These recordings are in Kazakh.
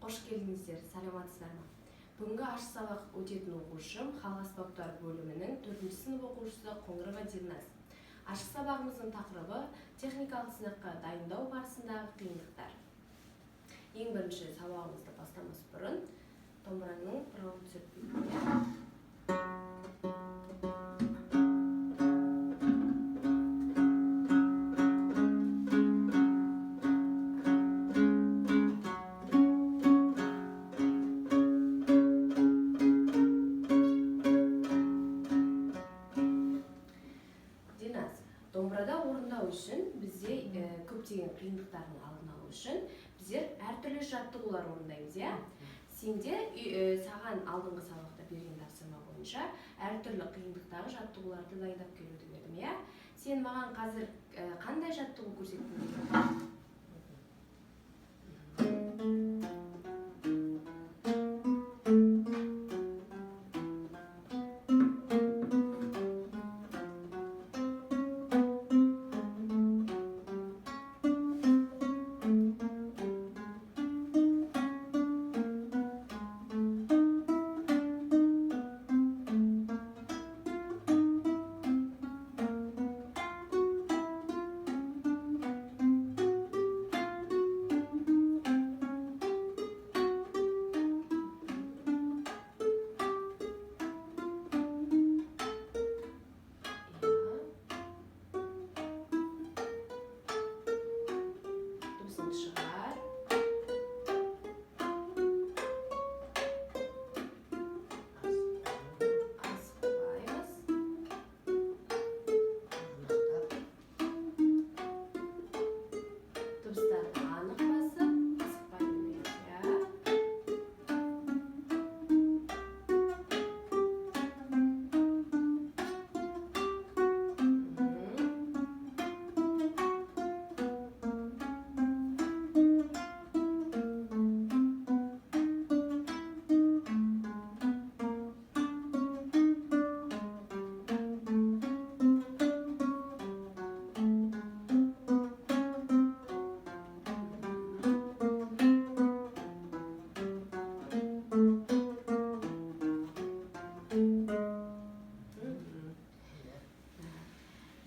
Қош келдіңіздер, саламатсыздар ма? Бүгінгі ашық сабақ өтетін оқушым халық аспаптары бөлімінің 4-ші сынып оқушысы Қоңырова Динас. Ашық сабағымыздың тақырыбы техникалық сынаққа дайындау барысындағы қиындықтар. Ең бірінші сабағымызды бастамас бұрын домбыраның құралын түсіріп домбырада орындау үшін бізде көптеген қиындықтардың алдын алу үшін біздер әртүрлі жаттығулар орындаймыз, иә? Сенде саған алдыңғы сабақта берген тапсырма бойынша әртүрлі қиындықтағы жаттығуларды дайындап келуді бердім, иә? Сен маған қазір қандай жаттығу көрсеттің?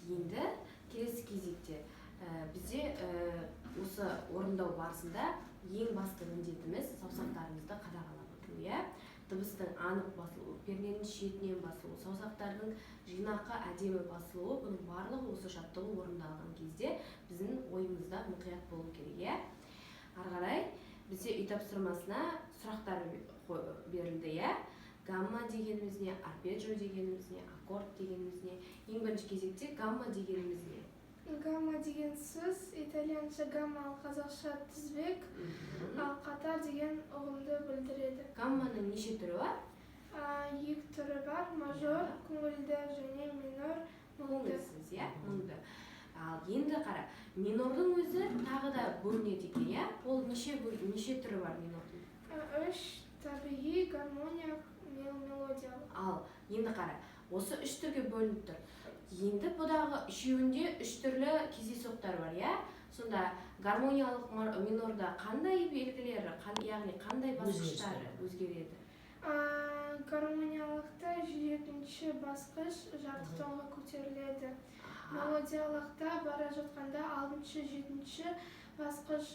Енді келесі кезекте бізде осы орындау барысында ең басты міндетіміз саусақтарымызды қадағалап отыру, иә? Дыбыстың анық басылуы, перненің шетінен басылуы, саусақтардың жинақы әдемі басылуы, бұның барлығы осы жаттығу орындалған кезде біздің ойымызда мұқият болу керек, иә? Ары қарай бізде үй тапсырмасына сұрақтар берілді, иә? Гамма дегеніміз не, арпеджио дегеніміз не, аккорд дегеніміз не? Ең бірінші кезекте гамма дегеніміз не? Гамма деген сөз итальянша гамма, ал қазақша тізбек, ал қатар деген ұғымды білдіреді. Гамманың неше түрі бар? Екі түрі бар: мажор, көңілді, және минор, мұңды. Көңілсіз, иә? Мұңды. Ал енді қара, минордың өзі тағы да бөлінеді екен, иә? Ол неше түрі бар минордың? 3: табиғи, гармония, мелодиялық. Ал енді қара, осы 3 түрге бөлініп тұр. Енді бұдағы үшеуінде 3 түрлі кездейсоқтар бар, иә? Сонда гармониялық минорда қандай белгілері, яғни қандай басқыштары өзгереді? Гармониялықта 7-ші басқыш жарты тонға көтеріледі. Мелодиялықта бара жатқанда 6-шы, 7-ші басқыш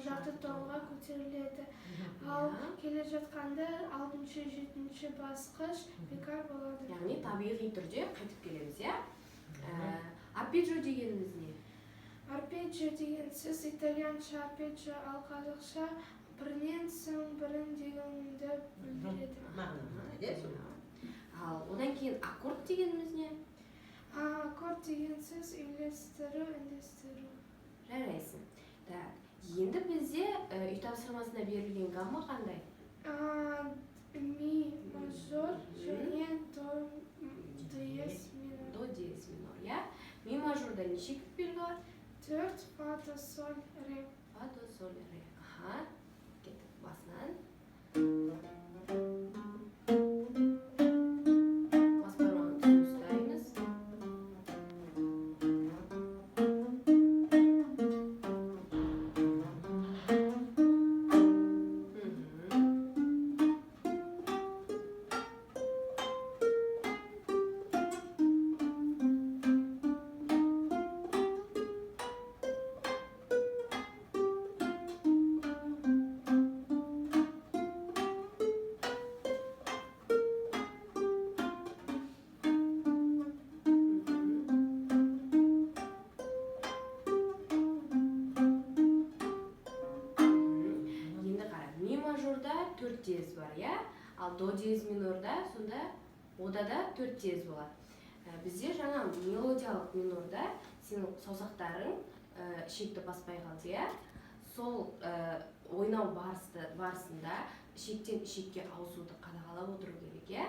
жарты тонға көтеріледі. Ал келе жатқанда 6-шы, 7-ші басқыш бекар болады. Яғни табиғи түрде қайтып келеміз, иә? Арпеджио дегеніміз не? Арпеджио деген сөз итальянша арпеджио, ал қазақша бірінен соң бірін дегенді білдіреді. Ал одан кейін аккорд дегеніміз не? Аккорд деген сөз үйлестіру, үндестіру. Жарайсың. Енді бізде үй тапсырмасына берілген гамма қандай? Ми мажор және до диез минор. До диез минор, иә? Ми мажорда неше белгі бар? 4: фа, до, соль, ре. Фа, до, соль, ре. Кеттік басынан. Бас бармағын түзу ұстаймыз. 4 диез бар, иә? Ал до диез минорда сонда ода да 4 диез болады. Бізде жаңа мелодиялық минорда сенің саусақтарың ішекті баспай қалды, иә? Сол ойнау барысында ішектен ішекке ауысуды қадағалап отыру керек, иә?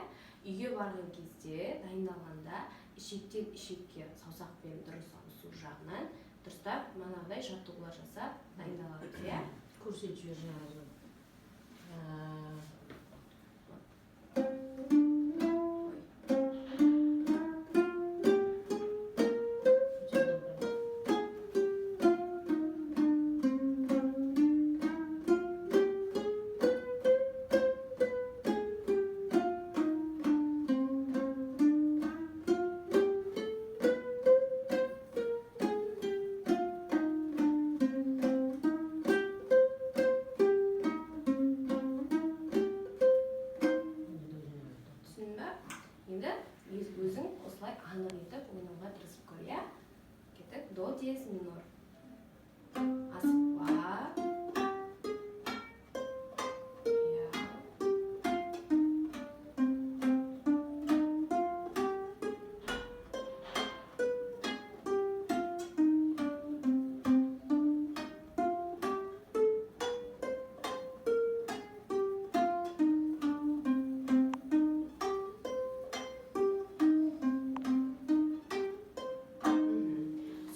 Үйге барған кезде дайындалғанда ішектен ішекке саусақпен дұрыс ауысу жағынан дұрыстап манағыдай жаттығулар жасап дайындаламыз, иә? Көрсетіп жібер өзің осылай анық етіп ойнауға тырысып көр, иә? Кеттік, до диез минор. Асықпа.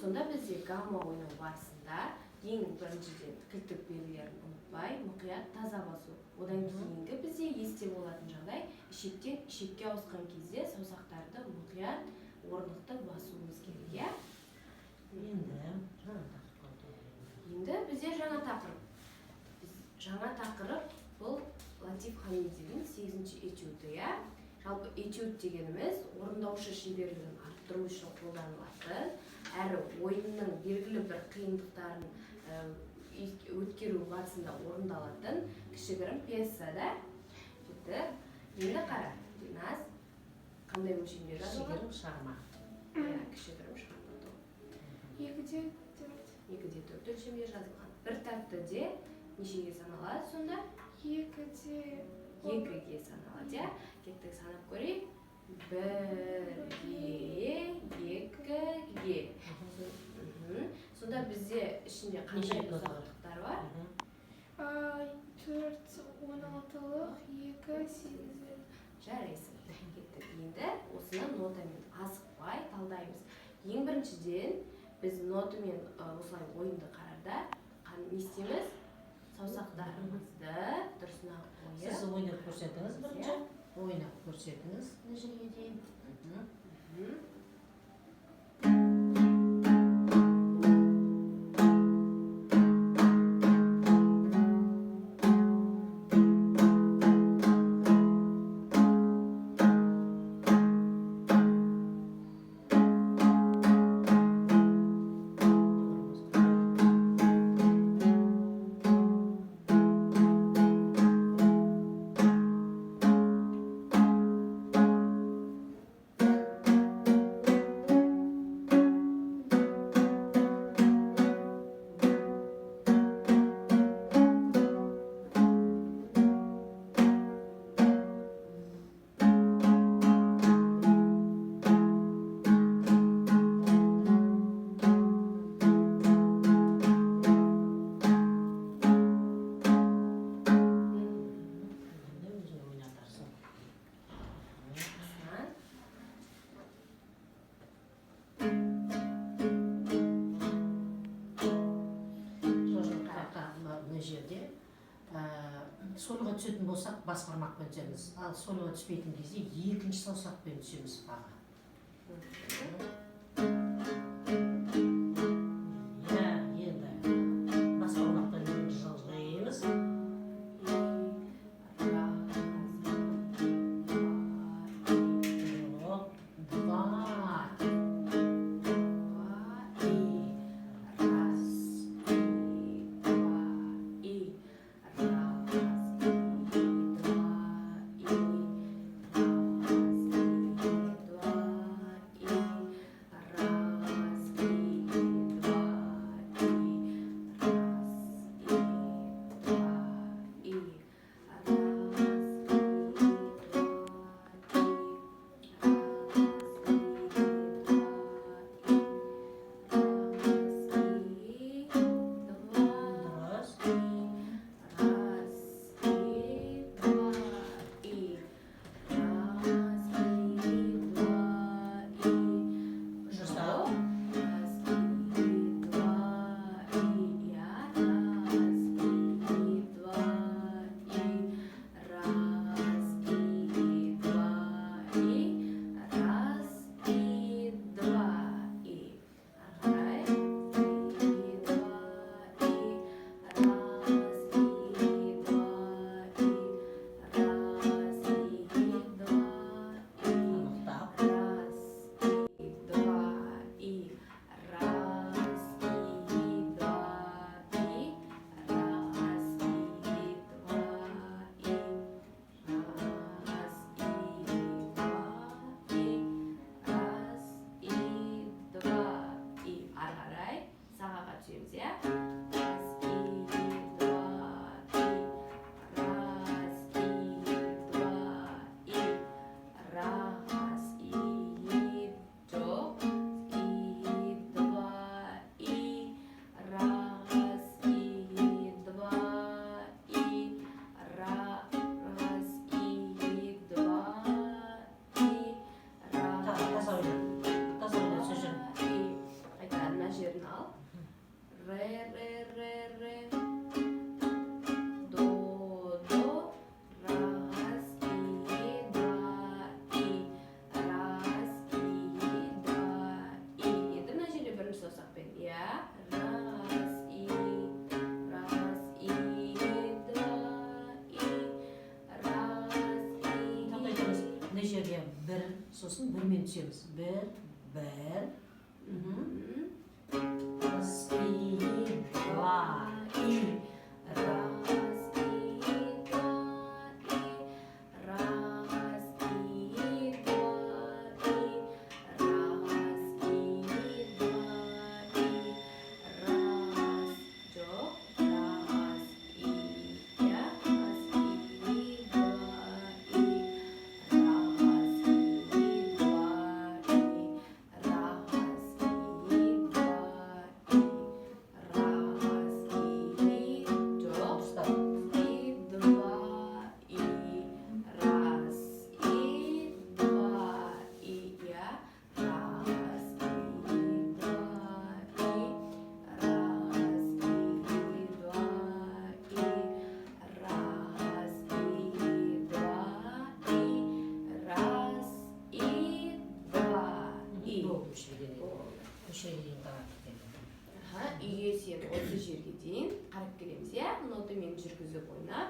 Сонда бізде гамма ойнау барысында ең біріншіден кілттік белгілерін ұмытпай, мұқият таза басу. Одан кейінгі бізде есте болатын жағдай, ішектен ішекке ауысқан кезде саусақтарды мұқият орнықты басуымыз керек, иә? Енді бізде жаңа тақырып. Жаңа тақырып бұл Латиф Хамидидің 8-ші этюді, иә? Жалпы этюд дегеніміз орындаушы шеберлігін арттыру үшін қолданылатын, әрі ойынның белгілі бір қиындықтарын өткеру барысында орындалатын кішігірім пьеса, да? Енді қара, Динас, қандай өлшемде жазылған? Кішігірім шығарма. Кішігірім шығарма. 2-де 4. 2-де 4 өлшемде жазылған. Бір тәттіде нешеге саналады сонда? 2-де 2-ге саналады, иә? Кеттік санап көрейік. 1-ге, 2-ге. Сонда бізде ішінде қанша ұзақтықтар бар? 4 16-лық, 2 8-лік. Жарайсың. Кеттік. Енді осыны нотамен асықпай талдаймыз. Ең біріншіден біз нотамен осылай ойынды қарарда не істейміз? Саусақтарымызды дұрысына қойып. Сіз ойнап көрсетіңіз бірінші. Ойнап көрсетіңіз нешеге дейін. Солға түсетін болсақ бас бармақпен түсеміз. Ал солға түспейтін кезде екінші саусақпен түсеміз бағы. Енді бас бармақпен жылжимыз. сосын бірмен түсеміз. Бір. Раз, и, два, и. Раз, и, два, и. Раз, и, два, и. Раз, и, два, и. Раз. Жоқ. Раз, и, я. Раз, и, два, и. Раз, и, два, и. Раз, и, два, и. Раз, и, жоқ. Дұрыстап. И, два, и. Раз, и, два, и. Я. Раз, и, два, и. Раз, и, два, и. Раз, и, два, и. Раз, и, два, и. Болды, осы жерге дейін. Осы жерге дейін қарап кетемін. Үйге сен осы жерге дейін қарап келеміз, иә? Нотамен жүргізіп ойнап,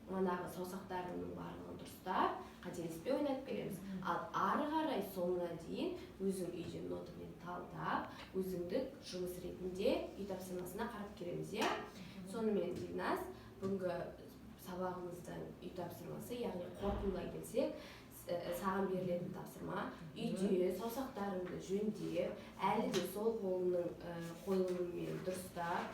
манағы саусақтарының барлығын дұрыстап, қателеспей ойнап келеміз. Ал ары қарай соңына дейін өзің үйде нотамен талдап, өзіңдік жұмыс ретінде үй тапсырмасына қарап келеміз, иә? Сонымен Дильназ, бүгінгі сабағымыздың үй тапсырмасы, яғни қорытындылай келсек, саған берілетін тапсырма үйде саусақтарыңды жөндеп, әлі де сол қолының қойылымымен дұрыстап,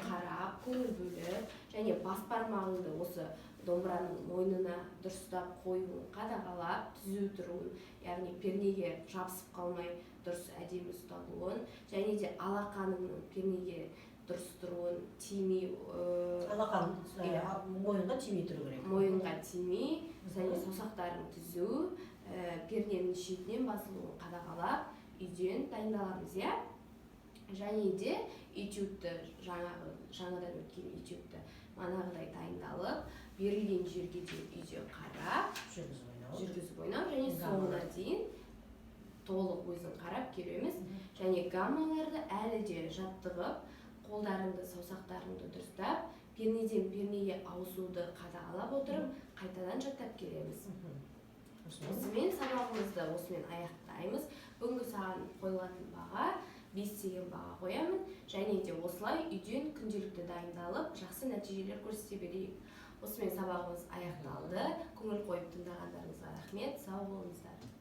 қарап, көңіл бөліп, және бас бармағыңды осы домбыраның мойнына дұрыстап қоюын қадағалап, түзу тұруын, яғни пернеге жабысып қалмай дұрыс әдемі ұсталуын, және де алақаныңның пернеге дұрыс тұруын, тимей, Алақан мойынға тимей тұру керек. мойынға тимей, және саусақтарын түзу, перненің шетінен басылуын қадағалап, үйден дайындаламыз, иә? Және де этюдті, жаңадан өткен этюдті манағыдай дайындалып, берілген жерге дейін үйде қарап, жүргізіп ойнау, және соңына дейін толық өзін қарап келеміз. Және гаммаларды әлі де жаттығып, қолдарыңды, саусақтарыңды дұрыстап, пернеден пернеге ауысуды қадағалап отырып, қайтадан жаттап келеміз. Осымен сабағымызды осымен аяқтаймыз. Бүгінгі саған қойылатын баға 5 деген баға қоямын. Және де осылай үйден күнделікті дайындалып, жақсы нәтижелер көрсете берейік. Осымен сабағымыз аяқталды. Көңіл қойып тыңдағандарыңызға рахмет. Сау болыңыздар.